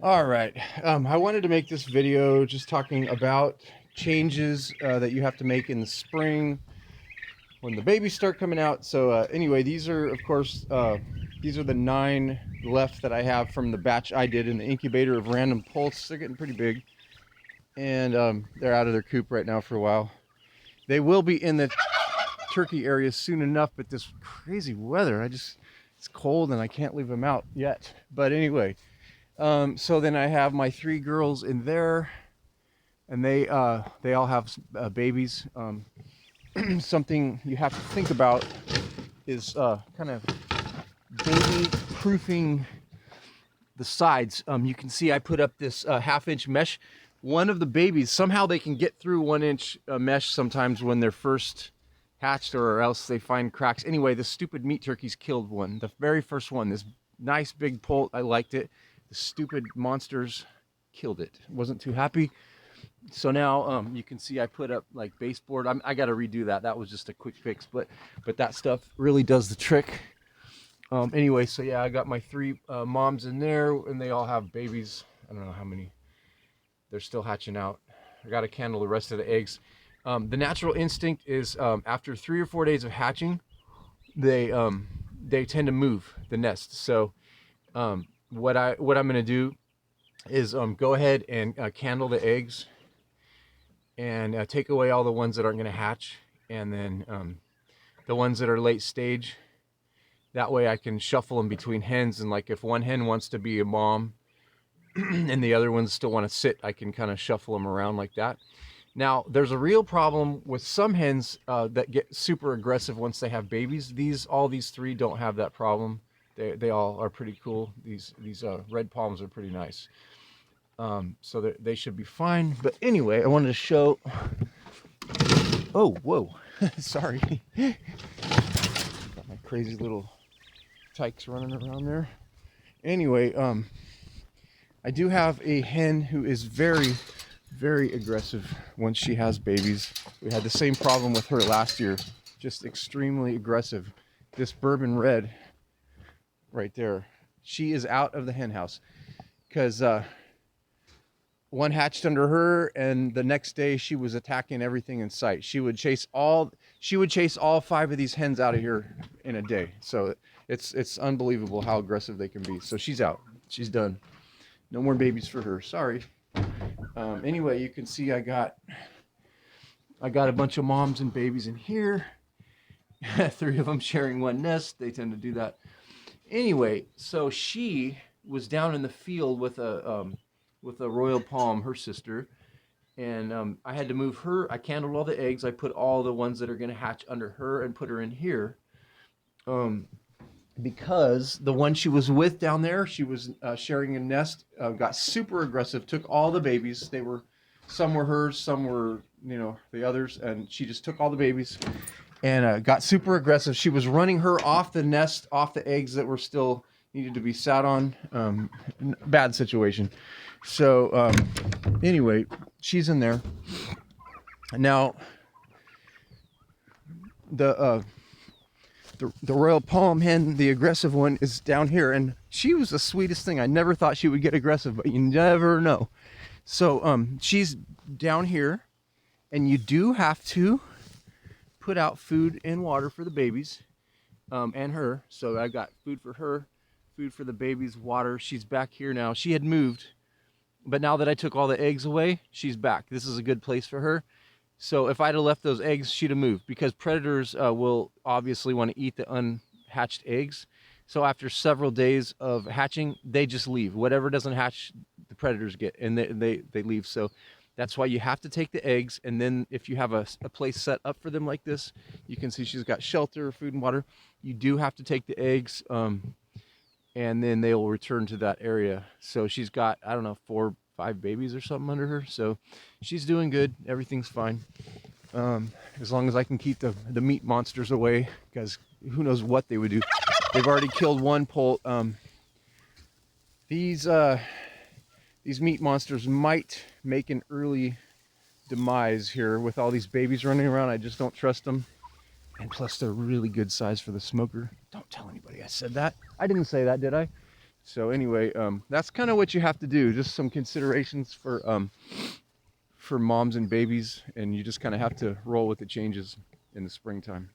All right. I wanted to make this video just talking about changes that you have to make in the spring when the babies start coming out. So anyway, these are, of course, these are the 9 left that I have from the batch I did in the incubator of random Poults. They're getting pretty big, and they're out of their coop right now for a while. They will be in the turkey area soon enough, but this crazy weather, it's cold and I can't leave them out yet. But anyway, so then I have my 3 girls in there, and they all have babies. Something you have to think about is kind of baby proofing the sides. You can see I put up this half-inch mesh. One of the babies, somehow they can get through 1-inch mesh sometimes when they're first hatched, or else they find cracks. Anyway, the stupid meat turkeys killed one, the very first one. This nice big poult, I liked it. The stupid monsters killed it. Wasn't too happy. So now you can see I put up like baseboard. I got to redo that. That was just a quick fix, but that stuff really does the trick. Anyway, so yeah, I got my 3 moms in there, and they all have babies. I don't know how many. They're still hatching out. I got to candle the rest of the eggs. The natural instinct is after 3 or 4 days of hatching, they tend to move the nest. So what I'm going to do is go ahead and candle the eggs and take away all the ones that aren't going to hatch, and then the ones that are late stage. That way I can shuffle them between hens, and like if one hen wants to be a mom and the other ones still want to sit, I can kind of shuffle them around like that. Now, there's a real problem with some hens that get super aggressive once they have babies. All these 3 don't have that problem. They all are pretty cool. These red palms are pretty nice. So they should be fine. But anyway, I wanted to show. Oh, whoa! Sorry. Got my crazy little tykes running around there. Anyway, I do have a hen who is very, very aggressive once she has babies. We had the same problem with her last year. Just extremely aggressive. This bourbon red right there. She is out of the hen house because one hatched under her, and the next day she was attacking everything in sight. She would chase all 5 of these hens out of here in a day. So it's unbelievable how aggressive they can be. So she's out. She's done. No more babies for her. Sorry. Anyway, you can see I got a bunch of moms and babies in here. 3 of them sharing one nest. They tend to do that. Anyway, so she was down in the field with a royal palm, her sister, and I had to move her. I candled all the eggs. I put all the ones that are going to hatch under her and put her in here. Because the one she was with down there, she was sharing a nest, got super aggressive, took all the babies. Some were hers, some were, the others, and she just took all the babies and got super aggressive. She was running her off the nest, off the eggs that were still needed to be sat on. Bad situation. So anyway, she's in there. Now, the royal palm hen, the aggressive one, is down here, and she was the sweetest thing. I never thought she would get aggressive, but you never know. So she's down here, and you do have to put out food and water for the babies and her. So I got food for her, food for the babies, water. She's back here now. She had moved, but now that I took all the eggs away, she's back. This is a good place for her. So if I'd have left those eggs, she'd have moved, because predators will obviously want to eat the unhatched eggs. So after several days of hatching, they just leave. Whatever doesn't hatch, the predators get, and they leave. So that's why you have to take the eggs, and then if you have a place set up for them like this, you can see she's got shelter, food, and water. You do have to take the eggs, and then they will return to that area. So she's got, I don't know, 4 or 5 babies or something under her. So she's doing good. Everything's fine. As long as I can keep the meat monsters away, because who knows what they would do. They've already killed one poult. These meat monsters might make an early demise here with all these babies running around. I just don't trust them. And plus, they're really good size for the smoker. Don't tell anybody I said that. I didn't say that, did I? So anyway, that's kind of what you have to do. Just some considerations for moms and babies, and you just kind of have to roll with the changes in the springtime.